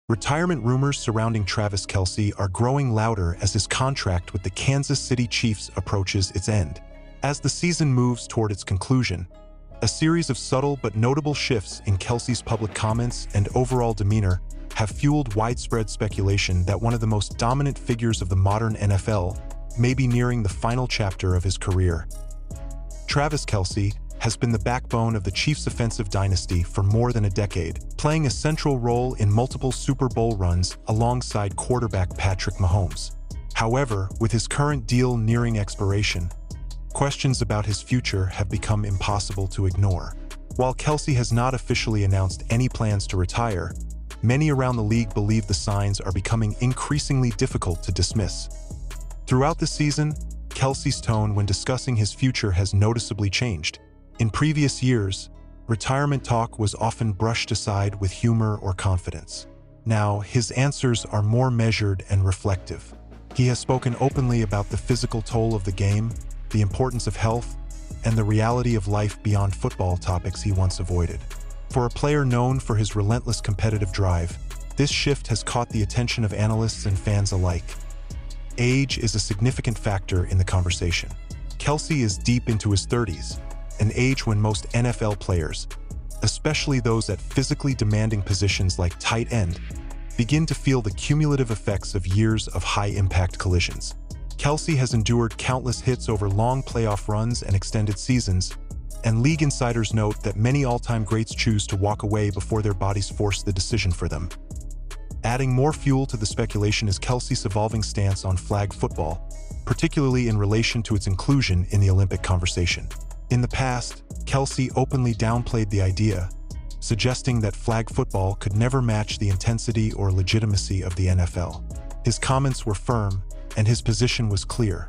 Retirement rumors surrounding Travis Kelce are growing louder as his contract with the Kansas City Chiefs approaches its end. As the season moves toward its conclusion, a series of subtle but notable shifts in Kelce's public comments and overall demeanor have fueled widespread speculation that one of the most dominant figures of the modern NFL may be nearing the final chapter of his career. Travis Kelce has been the backbone of the Chiefs' offensive dynasty for more than a decade, playing a central role in multiple Super Bowl runs alongside quarterback Patrick Mahomes. However, with his current deal nearing expiration, questions about his future have become impossible to ignore. While Kelce has not officially announced any plans to retire, many around the league believe the signs are becoming increasingly difficult to dismiss. Throughout the season, Kelce's tone when discussing his future has noticeably changed. In previous years, retirement talk was often brushed aside with humor or confidence. Now, his answers are more measured and reflective. He has spoken openly about the physical toll of the game, the importance of health, and the reality of life beyond football, topics he once avoided. For a player known for his relentless competitive drive, this shift has caught the attention of analysts and fans alike. Age is a significant factor in the conversation. Kelce is deep into his 30s, an age when most NFL players, especially those at physically demanding positions like tight end, begin to feel the cumulative effects of years of high-impact collisions. Kelce has endured countless hits over long playoff runs and extended seasons, and league insiders note that many all-time greats choose to walk away before their bodies force the decision for them. Adding more fuel to the speculation is Kelce's evolving stance on flag football, particularly in relation to its inclusion in the Olympic conversation. In the past, Kelce openly downplayed the idea, suggesting that flag football could never match the intensity or legitimacy of the NFL. His comments were firm, and his position was clear.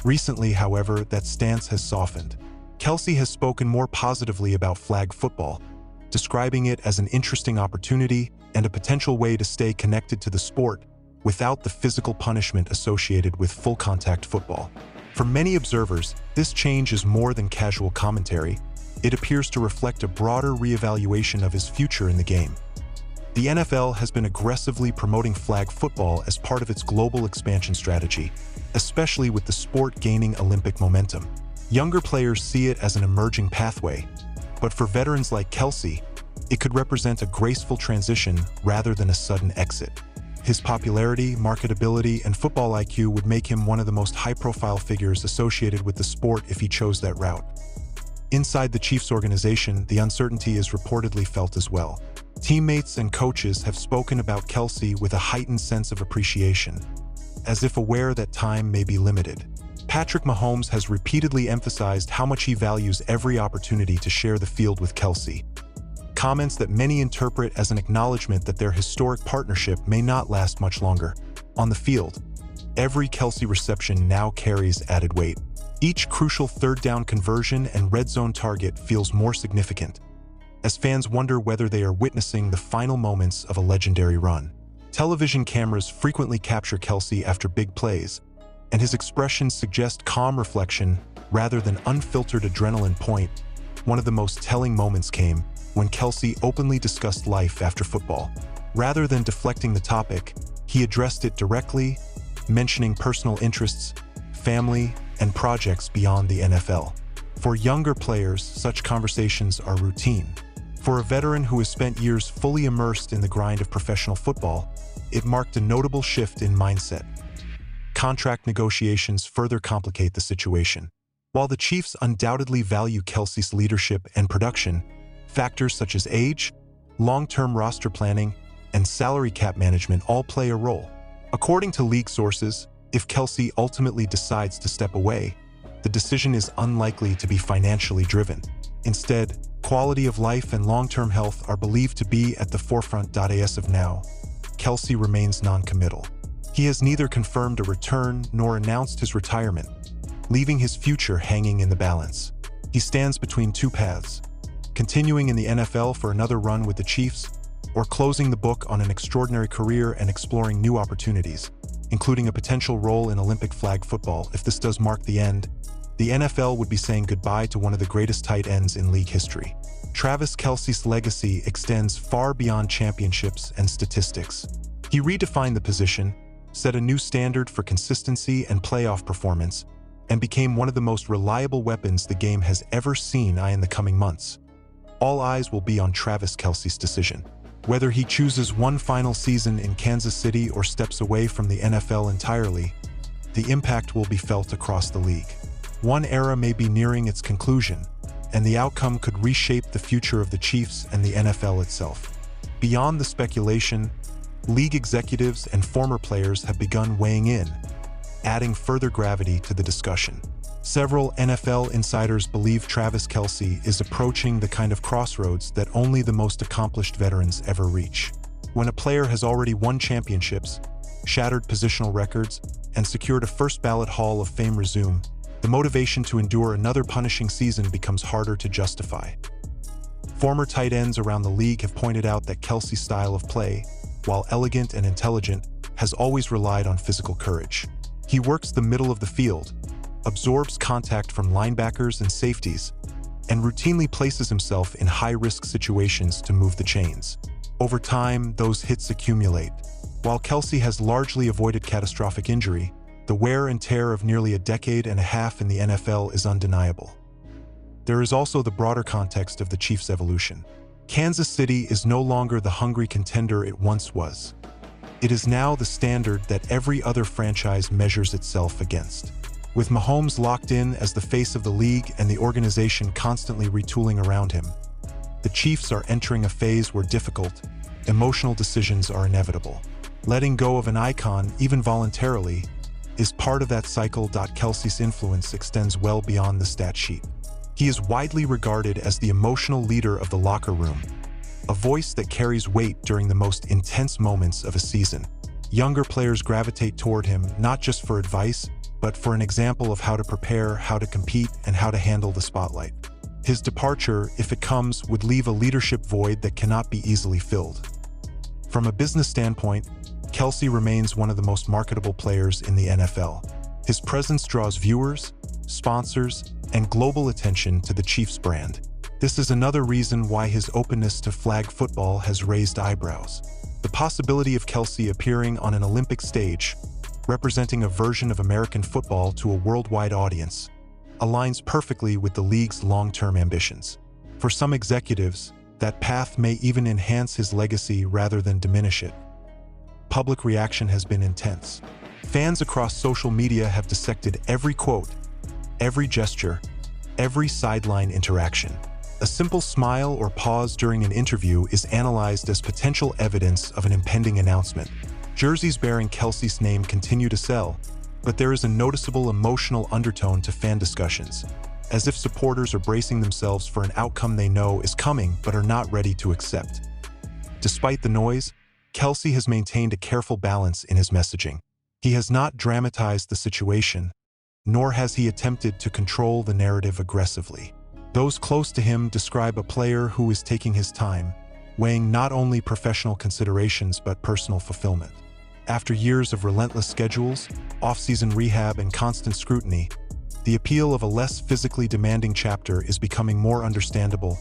Recently, however, that stance has softened. Kelce has spoken more positively about flag football, describing it as an interesting opportunity and a potential way to stay connected to the sport without the physical punishment associated with full-contact football. For many observers, this change is more than casual commentary. It appears to reflect a broader reevaluation of his future in the game. The NFL has been aggressively promoting flag football as part of its global expansion strategy, especially with the sport gaining Olympic momentum. Younger players see it as an emerging pathway, but for veterans like Kelce, it could represent a graceful transition rather than a sudden exit. His popularity, marketability, and football IQ would make him one of the most high-profile figures associated with the sport if he chose that route. Inside the Chiefs organization, the uncertainty is reportedly felt as well. Teammates and coaches have spoken about Kelce with a heightened sense of appreciation, as if aware that time may be limited. Patrick Mahomes has repeatedly emphasized how much he values every opportunity to share the field with Kelce, comments that many interpret as an acknowledgement that their historic partnership may not last much longer. On the field, every Kelce reception now carries added weight. Each crucial third-down conversion and red zone target feels more significant, as fans wonder whether they are witnessing the final moments of a legendary run. Television cameras frequently capture Kelce after big plays, and his expressions suggest calm reflection rather than unfiltered adrenaline. One of the most telling moments came when Kelce openly discussed life after football. Rather than deflecting the topic, he addressed it directly, mentioning personal interests, family, and projects beyond the NFL. For younger players, such conversations are routine. For a veteran who has spent years fully immersed in the grind of professional football, it marked a notable shift in mindset. Contract negotiations further complicate the situation. While the Chiefs undoubtedly value Kelce's leadership and production, factors such as age, long-term roster planning, and salary cap management all play a role. According to league sources, if Kelce ultimately decides to step away, the decision is unlikely to be financially driven. Instead, quality of life and long-term health are believed to be at the forefront. As of now, Kelce remains non-committal. He has neither confirmed a return nor announced his retirement, leaving his future hanging in the balance. He stands between two paths: continuing in the NFL for another run with the Chiefs, or closing the book on an extraordinary career and exploring new opportunities, including a potential role in Olympic flag football. If this does mark the end, the NFL would be saying goodbye to one of the greatest tight ends in league history. Travis Kelce's legacy extends far beyond championships and statistics. He redefined the position, set a new standard for consistency and playoff performance, and became one of the most reliable weapons the game has ever seen in the coming months. All eyes will be on Travis Kelce's decision. Whether he chooses one final season in Kansas City or steps away from the NFL entirely, the impact will be felt across the league. One era may be nearing its conclusion, and the outcome could reshape the future of the Chiefs and the NFL itself. Beyond the speculation, league executives and former players have begun weighing in, adding further gravity to the discussion. Several NFL insiders believe Travis Kelce is approaching the kind of crossroads that only the most accomplished veterans ever reach. When a player has already won championships, shattered positional records, and secured a first-ballot Hall of Fame resume, the motivation to endure another punishing season becomes harder to justify. Former tight ends around the league have pointed out that Kelce's style of play, while elegant and intelligent, has always relied on physical courage. He works the middle of the field, absorbs contact from linebackers and safeties, and routinely places himself in high-risk situations to move the chains. Over time, those hits accumulate. While Kelce has largely avoided catastrophic injury, the wear and tear of nearly a decade and a half in the NFL is undeniable. There is also the broader context of the Chiefs' evolution. Kansas City is no longer the hungry contender it once was. It is now the standard that every other franchise measures itself against. With Mahomes locked in as the face of the league and the organization constantly retooling around him, the Chiefs are entering a phase where difficult, emotional decisions are inevitable. Letting go of an icon, even voluntarily, is part of that cycle. Kelce's influence extends well beyond the stat sheet. He is widely regarded as the emotional leader of the locker room, a voice that carries weight during the most intense moments of a season. Younger players gravitate toward him not just for advice, but for an example of how to prepare, how to compete, and how to handle the spotlight. His departure, if it comes, would leave a leadership void that cannot be easily filled. From a business standpoint, Kelce remains one of the most marketable players in the NFL. His presence draws viewers, sponsors, and global attention to the Chiefs brand. This is another reason why his openness to flag football has raised eyebrows. The possibility of Kelce appearing on an Olympic stage, representing a version of American football to a worldwide audience, aligns perfectly with the league's long-term ambitions. For some executives, that path may even enhance his legacy rather than diminish it. Public reaction has been intense. Fans across social media have dissected every quote, every gesture, every sideline interaction. A simple smile or pause during an interview is analyzed as potential evidence of an impending announcement. Jerseys bearing Kelce's name continue to sell, but there is a noticeable emotional undertone to fan discussions, as if supporters are bracing themselves for an outcome they know is coming but are not ready to accept. Despite the noise, Kelce has maintained a careful balance in his messaging. He has not dramatized the situation, nor has he attempted to control the narrative aggressively. Those close to him describe a player who is taking his time, weighing not only professional considerations but personal fulfillment. After years of relentless schedules, off-season rehab, and constant scrutiny, the appeal of a less physically demanding chapter is becoming more understandable.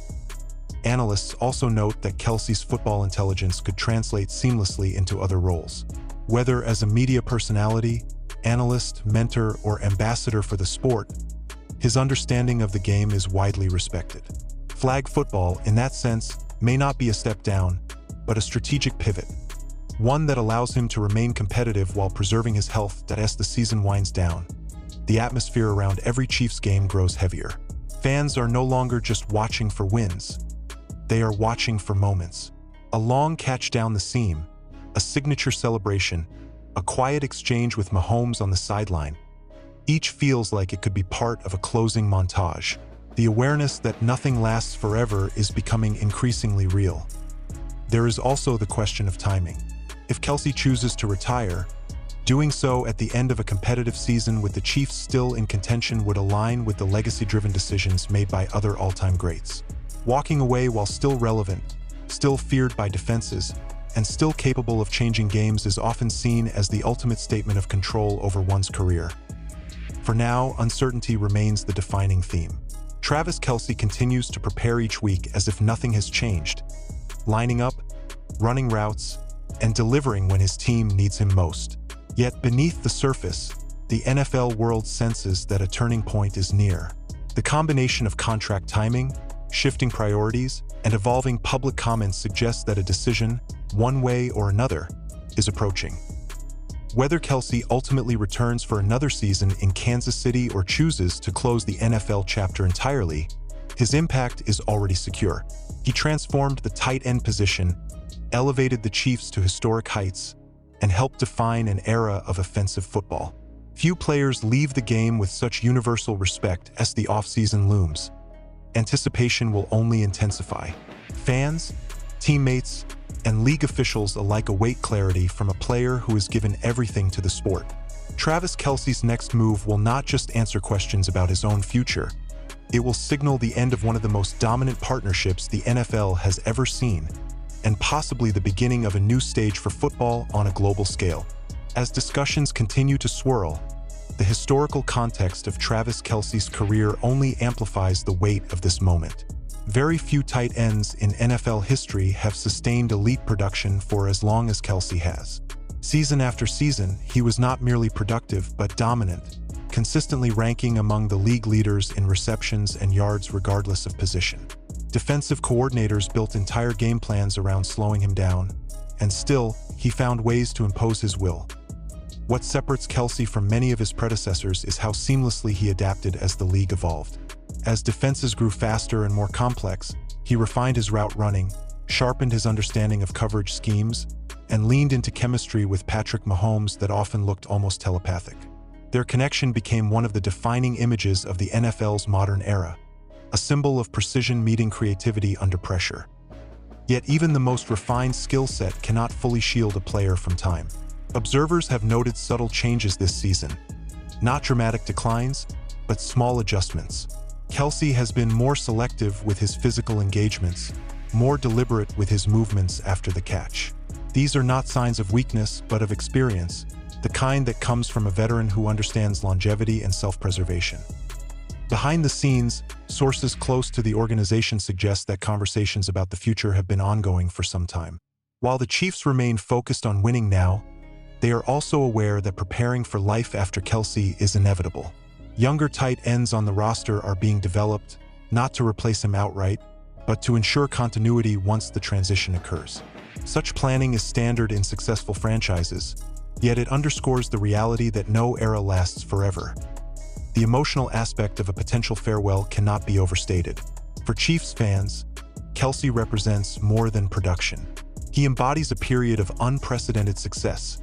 Analysts also note that Kelce's football intelligence could translate seamlessly into other roles. Whether as a media personality, analyst, mentor, or ambassador for the sport, his understanding of the game is widely respected. Flag football, in that sense, may not be a step down, but a strategic pivot. One that allows him to remain competitive while preserving his health. As the season winds down, the atmosphere around every Chiefs game grows heavier. Fans are no longer just watching for wins. They are watching for moments. A long catch down the seam, a signature celebration, a quiet exchange with Mahomes on the sideline. Each feels like it could be part of a closing montage. The awareness that nothing lasts forever is becoming increasingly real. There is also the question of timing. If Kelce chooses to retire, doing so at the end of a competitive season with the Chiefs still in contention would align with the legacy-driven decisions made by other all-time greats. Walking away while still relevant, still feared by defenses, and still capable of changing games is often seen as the ultimate statement of control over one's career. For now, uncertainty remains the defining theme. Travis Kelce continues to prepare each week as if nothing has changed, lining up, running routes, and delivering when his team needs him most. Yet beneath the surface, the NFL world senses that a turning point is near. The combination of contract timing, shifting priorities, and evolving public comments suggests that a decision, one way or another, is approaching. Whether Kelce ultimately returns for another season in Kansas City or chooses to close the NFL chapter entirely, his impact is already secure. He transformed the tight end position, elevated the Chiefs to historic heights, and helped define an era of offensive football. Few players leave the game with such universal respect as the offseason looms. Anticipation will only intensify. Fans, teammates, and league officials alike await clarity from a player who has given everything to the sport. Travis Kelce's next move will not just answer questions about his own future. It will signal the end of one of the most dominant partnerships the NFL has ever seen, and possibly the beginning of a new stage for football on a global scale. As discussions continue to swirl, the historical context of Travis Kelce's career only amplifies the weight of this moment. Very few tight ends in NFL history have sustained elite production for as long as Kelce has. Season after season, he was not merely productive but dominant, consistently ranking among the league leaders in receptions and yards regardless of position. Defensive coordinators built entire game plans around slowing him down, and still, he found ways to impose his will. What separates Kelce from many of his predecessors is how seamlessly he adapted as the league evolved. As defenses grew faster and more complex, he refined his route running, sharpened his understanding of coverage schemes, and leaned into chemistry with Patrick Mahomes that often looked almost telepathic. Their connection became one of the defining images of the NFL's modern era, a symbol of precision meeting creativity under pressure. Yet even the most refined skill set cannot fully shield a player from time. Observers have noted subtle changes this season, not dramatic declines, but small adjustments. Kelce has been more selective with his physical engagements, more deliberate with his movements after the catch. These are not signs of weakness, but of experience, the kind that comes from a veteran who understands longevity and self-preservation. Behind the scenes, sources close to the organization suggest that conversations about the future have been ongoing for some time. While the Chiefs remain focused on winning now, they are also aware that preparing for life after Kelce is inevitable. Younger tight ends on the roster are being developed, not to replace him outright, but to ensure continuity once the transition occurs. Such planning is standard in successful franchises, yet it underscores the reality that no era lasts forever. The emotional aspect of a potential farewell cannot be overstated. For Chiefs fans, Kelce represents more than production. He embodies a period of unprecedented success,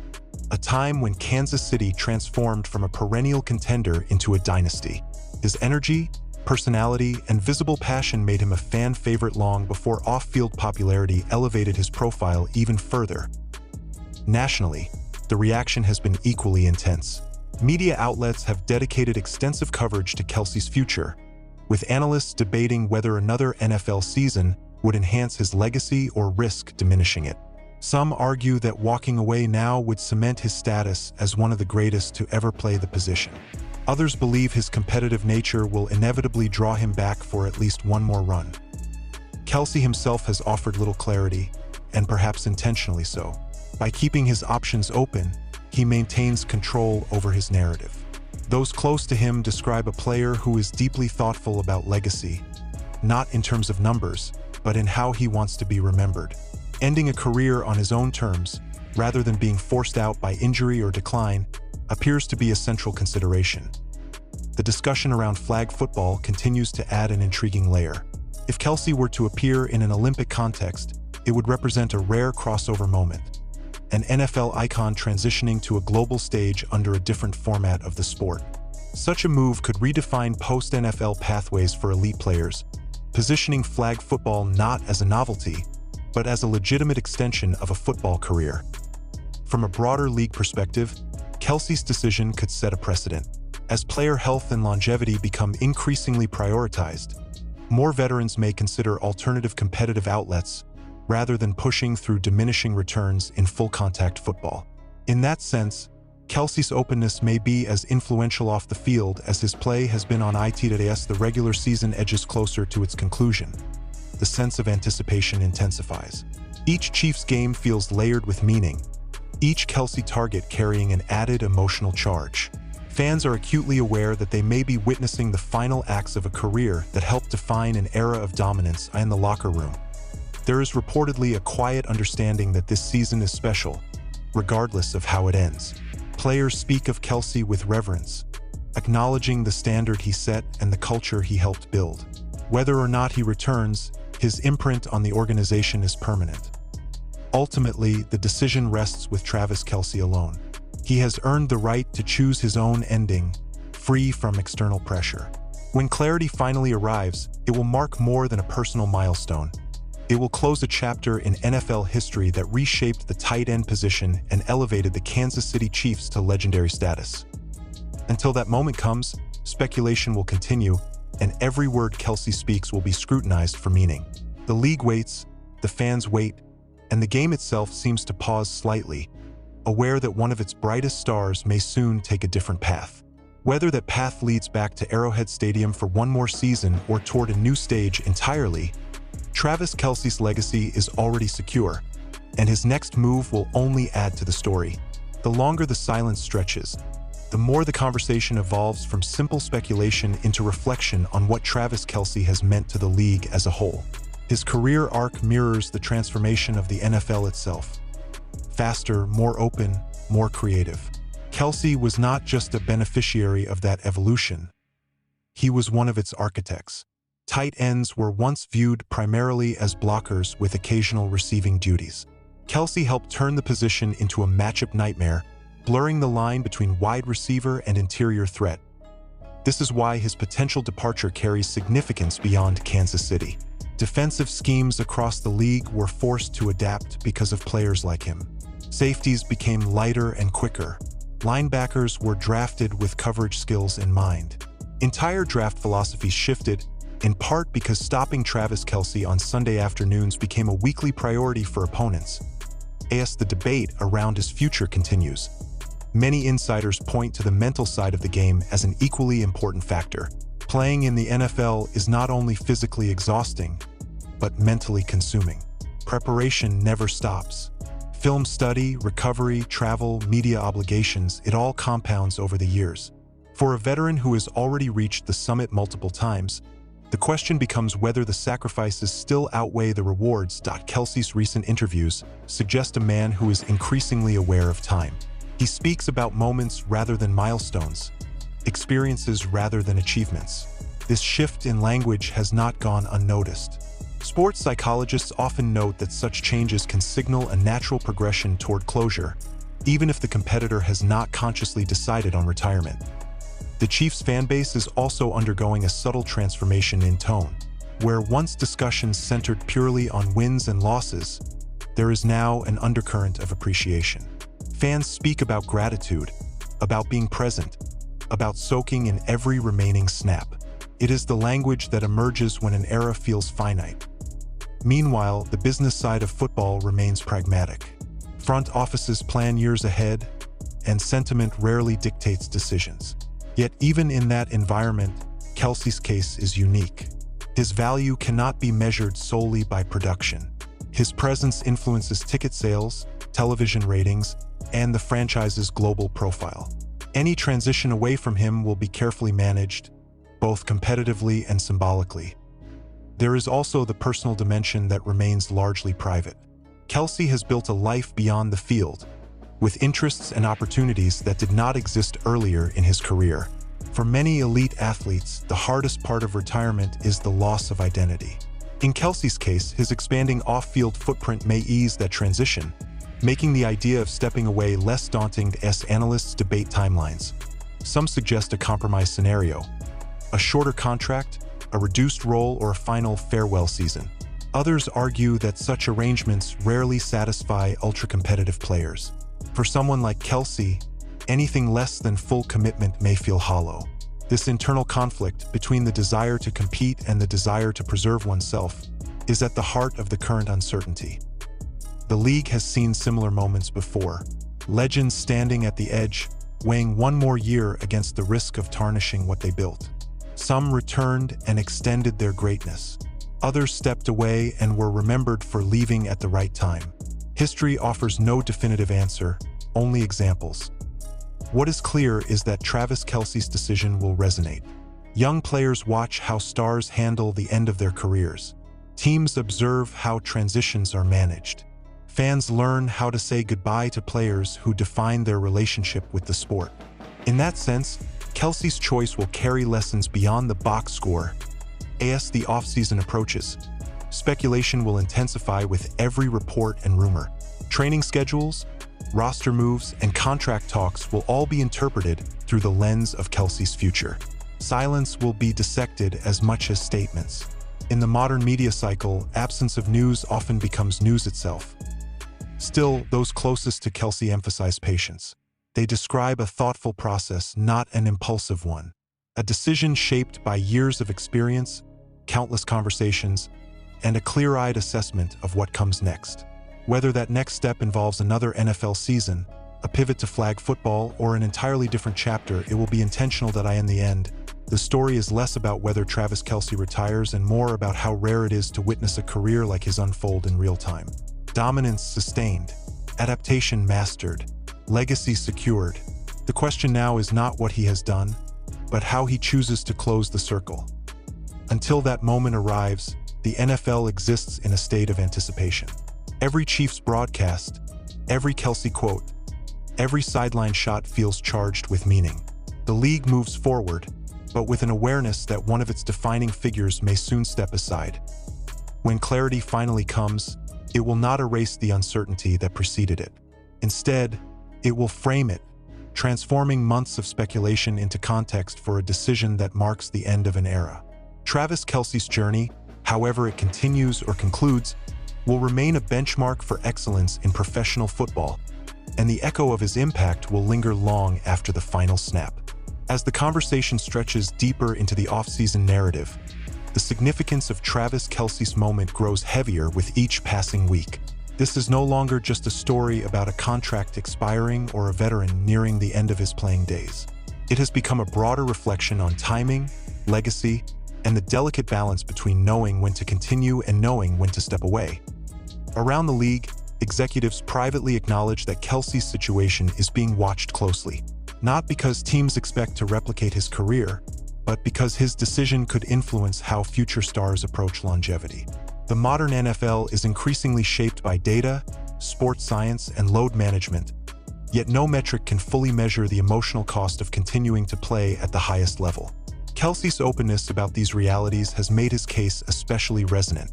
a time when Kansas City transformed from a perennial contender into a dynasty. His energy, personality, and visible passion made him a fan favorite long before off-field popularity elevated his profile even further. Nationally, the reaction has been equally intense. Media outlets have dedicated extensive coverage to Kelce's future, with analysts debating whether another NFL season would enhance his legacy or risk diminishing it. Some argue that walking away now would cement his status as one of the greatest to ever play the position. Others believe his competitive nature will inevitably draw him back for at least one more run. Kelce himself has offered little clarity, and perhaps intentionally so. By keeping his options open, he maintains control over his narrative. Those close to him describe a player who is deeply thoughtful about legacy, not in terms of numbers, but in how he wants to be remembered. Ending a career on his own terms, rather than being forced out by injury or decline, appears to be a central consideration. The discussion around flag football continues to add an intriguing layer. If Kelce were to appear in an Olympic context, it would represent a rare crossover moment, an NFL icon transitioning to a global stage under a different format of the sport. Such a move could redefine post-NFL pathways for elite players, positioning flag football not as a novelty, but as a legitimate extension of a football career. From a broader league perspective, Kelce's decision could set a precedent. As player health and longevity become increasingly prioritized, more veterans may consider alternative competitive outlets rather than pushing through diminishing returns in full-contact football. In that sense, Kelce's openness may be as influential off the field as his play has been on it. As the regular season edges closer to its conclusion, the sense of anticipation intensifies. Each Chiefs game feels layered with meaning, each Kelce target carrying an added emotional charge. Fans are acutely aware that they may be witnessing the final acts of a career that helped define an era of dominance in the locker room. There is reportedly a quiet understanding that this season is special, regardless of how it ends. Players speak of Kelce with reverence, acknowledging the standard he set and the culture he helped build. Whether or not he returns, his imprint on the organization is permanent. Ultimately, the decision rests with Travis Kelce alone. He has earned the right to choose his own ending, free from external pressure. When clarity finally arrives, it will mark more than a personal milestone. It will close a chapter in NFL history that reshaped the tight end position and elevated the Kansas City Chiefs to legendary status. Until that moment comes, speculation will continue, and every word Kelce speaks will be scrutinized for meaning. The league waits, the fans wait, and the game itself seems to pause slightly, aware that one of its brightest stars may soon take a different path. Whether that path leads back to Arrowhead Stadium for one more season or toward a new stage entirely, Travis Kelce's legacy is already secure, and his next move will only add to the story. The longer the silence stretches, the more the conversation evolves from simple speculation into reflection on what Travis Kelce has meant to the league as a whole. His career arc mirrors the transformation of the NFL itself. Faster, more open, more creative. Kelce was not just a beneficiary of that evolution. He was one of its architects. Tight ends were once viewed primarily as blockers with occasional receiving duties. Kelce helped turn the position into a matchup nightmare, blurring the line between wide receiver and interior threat. This is why his potential departure carries significance beyond Kansas City. Defensive schemes across the league were forced to adapt because of players like him. Safeties became lighter and quicker. Linebackers were drafted with coverage skills in mind. Entire draft philosophies shifted, in part because stopping Travis Kelce on Sunday afternoons became a weekly priority for opponents. As the debate around his future continues, many insiders point to the mental side of the game as an equally important factor. Playing in the NFL is not only physically exhausting, but mentally consuming. Preparation never stops. Film study, recovery, travel, media obligations, it all compounds over the years. For a veteran who has already reached the summit multiple times, the question becomes whether the sacrifices still outweigh the rewards. Kelce's recent interviews suggest a man who is increasingly aware of time. He speaks about moments rather than milestones, experiences rather than achievements. This shift in language has not gone unnoticed. Sports psychologists often note that such changes can signal a natural progression toward closure, even if the competitor has not consciously decided on retirement. The Chiefs' fanbase is also undergoing a subtle transformation in tone. Where once discussions centered purely on wins and losses, there is now an undercurrent of appreciation. Fans speak about gratitude, about being present, about soaking in every remaining snap. It is the language that emerges when an era feels finite. Meanwhile, the business side of football remains pragmatic. Front offices plan years ahead, and sentiment rarely dictates decisions. Yet even in that environment, Kelce's case is unique. His value cannot be measured solely by production. His presence influences ticket sales, television ratings, and the franchise's global profile. Any transition away from him will be carefully managed, both competitively and symbolically. There is also the personal dimension that remains largely private. Kelce has built a life beyond the field, with interests and opportunities that did not exist earlier in his career. For many elite athletes, the hardest part of retirement is the loss of identity. In Kelce's case, his expanding off-field footprint may ease that transition, making the idea of stepping away less daunting as analysts debate timelines. Some suggest a compromise scenario: a shorter contract, a reduced role, or a final farewell season. Others argue that such arrangements rarely satisfy ultra-competitive players. For someone like Kelce, anything less than full commitment may feel hollow. This internal conflict between the desire to compete and the desire to preserve oneself is at the heart of the current uncertainty. The league has seen similar moments before. Legends standing at the edge, weighing one more year against the risk of tarnishing what they built. Some returned and extended their greatness. Others stepped away and were remembered for leaving at the right time. History offers no definitive answer, only examples. What is clear is that Travis Kelce's decision will resonate. Young players watch how stars handle the end of their careers. Teams observe how transitions are managed. Fans learn how to say goodbye to players who define their relationship with the sport. In that sense, Kelce's choice will carry lessons beyond the box score. As the offseason approaches, speculation will intensify with every report and rumor. Training schedules, roster moves, and contract talks will all be interpreted through the lens of Kelce's future. Silence will be dissected as much as statements. In the modern media cycle, absence of news often becomes news itself. Still, those closest to Kelce emphasize patience. They describe a thoughtful process, not an impulsive one. A decision shaped by years of experience, countless conversations, and a clear-eyed assessment of what comes next. Whether that next step involves another NFL season, a pivot to flag football, or an entirely different chapter, it will be intentional that in the end, the story is less about whether Travis Kelce retires and more about how rare it is to witness a career like his unfold in real time. Dominance sustained, adaptation mastered, legacy secured. The question now is not what he has done, but how he chooses to close the circle. Until that moment arrives, the NFL exists in a state of anticipation. Every Chiefs broadcast, every Kelce quote, every sideline shot feels charged with meaning. The league moves forward, but with an awareness that one of its defining figures may soon step aside. When clarity finally comes, it will not erase the uncertainty that preceded it. Instead, it will frame it, transforming months of speculation into context for a decision that marks the end of an era. Travis Kelce's journey, however it continues or concludes, will remain a benchmark for excellence in professional football, and the echo of his impact will linger long after the final snap. As the conversation stretches deeper into the offseason narrative, the significance of Travis Kelce's moment grows heavier with each passing week. This is no longer just a story about a contract expiring or a veteran nearing the end of his playing days. It has become a broader reflection on timing, legacy, and the delicate balance between knowing when to continue and knowing when to step away. Around the league, executives privately acknowledge that Kelce's situation is being watched closely, not because teams expect to replicate his career, but because his decision could influence how future stars approach longevity. The modern NFL is increasingly shaped by data, sports science, and load management, yet no metric can fully measure the emotional cost of continuing to play at the highest level. Kelce's openness about these realities has made his case especially resonant.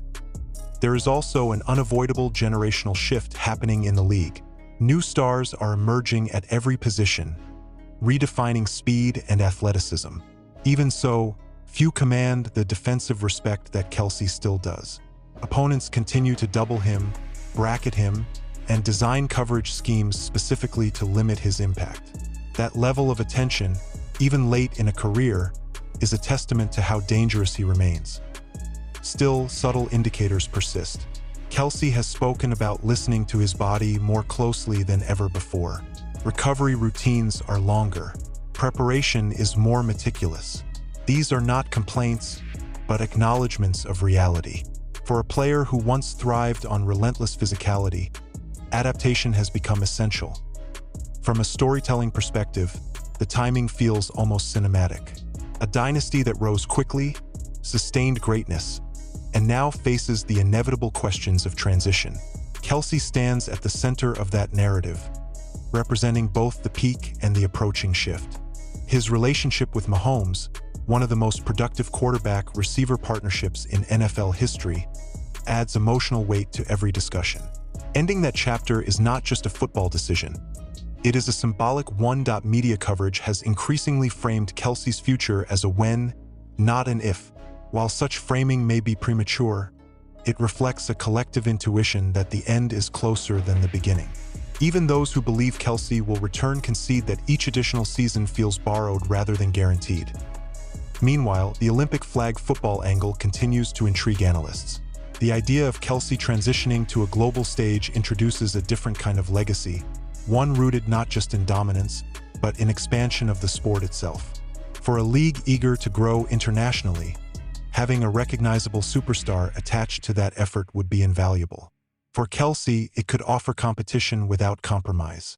There is also an unavoidable generational shift happening in the league. New stars are emerging at every position, redefining speed and athleticism. Even so, few command the defensive respect that Kelce still does. Opponents continue to double him, bracket him, and design coverage schemes specifically to limit his impact. That level of attention, even late in a career, is a testament to how dangerous he remains. Still, subtle indicators persist. Kelce has spoken about listening to his body more closely than ever before. Recovery routines are longer. Preparation is more meticulous. These are not complaints, but acknowledgments of reality. For a player who once thrived on relentless physicality, adaptation has become essential. From a storytelling perspective, the timing feels almost cinematic. A dynasty that rose quickly, sustained greatness, and now faces the inevitable questions of transition. Kelce stands at the center of that narrative, representing both the peak and the approaching shift. His relationship with Mahomes, one of the most productive quarterback-receiver partnerships in NFL history, adds emotional weight to every discussion. Ending that chapter is not just a football decision. It is a symbolic one. Media coverage has increasingly framed Kelce's future as a when, not an if. While such framing may be premature, it reflects a collective intuition that the end is closer than the beginning. Even those who believe Kelce will return concede that each additional season feels borrowed rather than guaranteed. Meanwhile, the Olympic flag football angle continues to intrigue analysts. The idea of Kelce transitioning to a global stage introduces a different kind of legacy, one rooted not just in dominance, but in expansion of the sport itself. For a league eager to grow internationally, having a recognizable superstar attached to that effort would be invaluable. For Kelce, it could offer competition without compromise.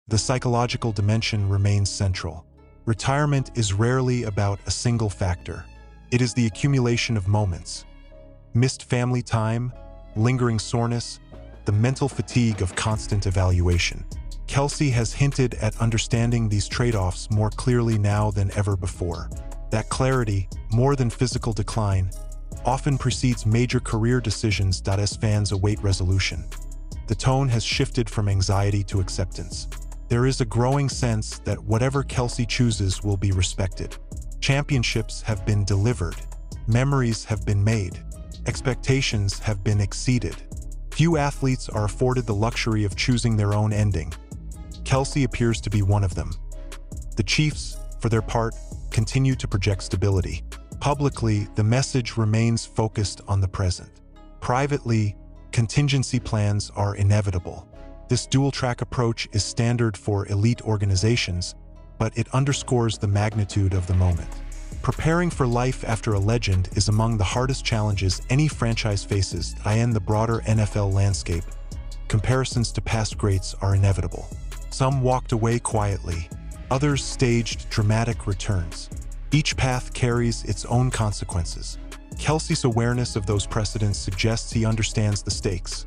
The psychological dimension remains central. Retirement is rarely about a single factor. It is the accumulation of moments. Missed family time, lingering soreness, the mental fatigue of constant evaluation. Kelce has hinted at understanding these trade-offs more clearly now than ever before. That clarity, more than physical decline, often precedes major career decisions as fans await resolution. The tone has shifted from anxiety to acceptance. There is a growing sense that whatever Kelce chooses will be respected. Championships have been delivered. Memories have been made. Expectations have been exceeded. Few athletes are afforded the luxury of choosing their own ending. Kelce appears to be one of them. The Chiefs, for their part, continue to project stability. Publicly, the message remains focused on the present. Privately, contingency plans are inevitable. This dual-track approach is standard for elite organizations, but it underscores the magnitude of the moment. Preparing for life after a legend is among the hardest challenges any franchise faces in the broader NFL landscape. Comparisons to past greats are inevitable. Some walked away quietly, others staged dramatic returns. Each path carries its own consequences. Kelce's awareness of those precedents suggests he understands the stakes,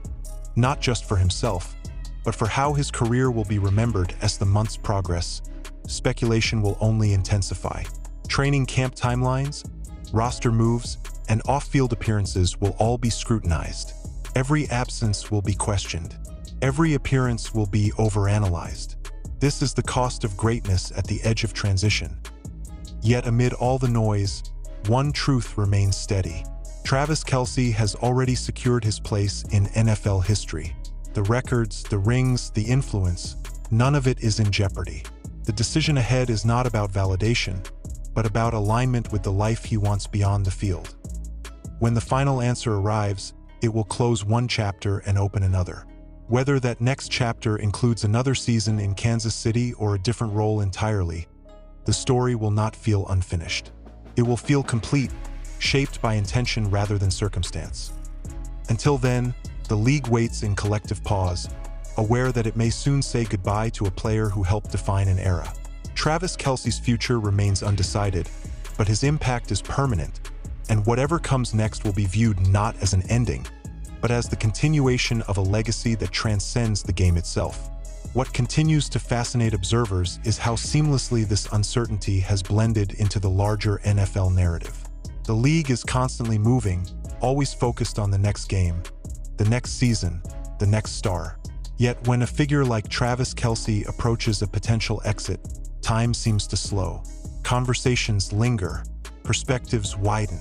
not just for himself, but for how his career will be remembered as the months progress. Speculation will only intensify. Training camp timelines, roster moves, and off-field appearances will all be scrutinized. Every absence will be questioned. Every appearance will be overanalyzed. This is the cost of greatness at the edge of transition. Yet amid all the noise, one truth remains steady. Travis Kelce has already secured his place in NFL history. The records, the rings, the influence, none of it is in jeopardy. The decision ahead is not about validation, but about alignment with the life he wants beyond the field. When the final answer arrives, it will close one chapter and open another. Whether that next chapter includes another season in Kansas City or a different role entirely, the story will not feel unfinished. It will feel complete, shaped by intention rather than circumstance. Until then, the league waits in collective pause, aware that it may soon say goodbye to a player who helped define an era. Travis Kelce's future remains undecided, but his impact is permanent, and whatever comes next will be viewed not as an ending, but as the continuation of a legacy that transcends the game itself. What continues to fascinate observers is how seamlessly this uncertainty has blended into the larger NFL narrative. The league is constantly moving, always focused on the next game, the next season, the next star. Yet when a figure like Travis Kelce approaches a potential exit, time seems to slow. Conversations linger, perspectives widen.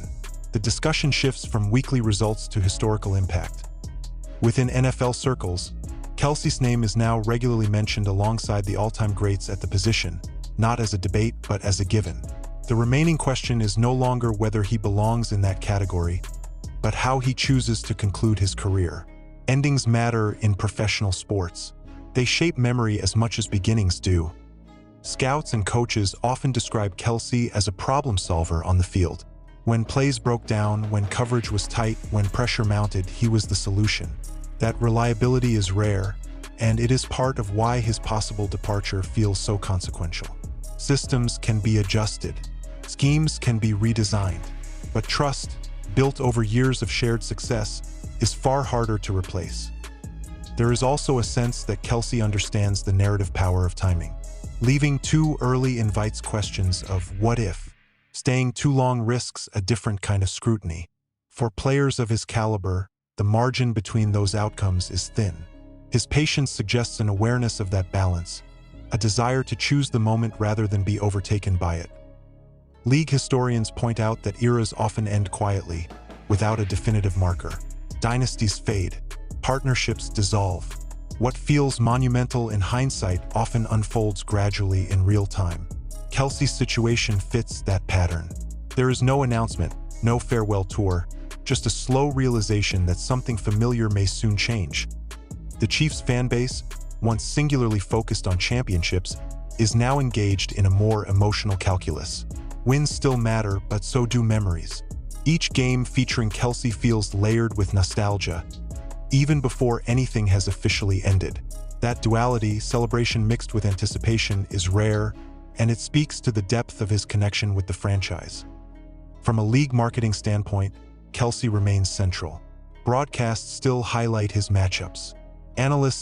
The discussion shifts from weekly results to historical impact. Within NFL circles, Kelce's name is now regularly mentioned alongside the all-time greats at the position, not as a debate but as a given. The remaining question is no longer whether he belongs in that category, but how he chooses to conclude his career. Endings matter in professional sports. They shape memory as much as beginnings do. Scouts and coaches often describe Kelce as a problem solver on the field. When plays broke down, when coverage was tight, when pressure mounted, he was the solution. That reliability is rare, and it is part of why his possible departure feels so consequential. Systems can be adjusted. Schemes can be redesigned. But trust, built over years of shared success, is far harder to replace. There is also a sense that Kelce understands the narrative power of timing. Leaving too early invites questions of what if. Staying too long risks a different kind of scrutiny. For players of his caliber, the margin between those outcomes is thin. His patience suggests an awareness of that balance, a desire to choose the moment rather than be overtaken by it. League historians point out that eras often end quietly, without a definitive marker. Dynasties fade, partnerships dissolve. What feels monumental in hindsight often unfolds gradually in real time. Kelce's situation fits that pattern. There is no announcement, no farewell tour, just a slow realization that something familiar may soon change. The Chiefs fan base, once singularly focused on championships, is now engaged in a more emotional calculus. Wins still matter, but so do memories. Each game featuring Kelce feels layered with nostalgia, even before anything has officially ended. That duality, celebration mixed with anticipation, is rare, and it speaks to the depth of his connection with the franchise. From a league marketing standpoint, Kelce remains central. Broadcasts still highlight his matchups. Analysts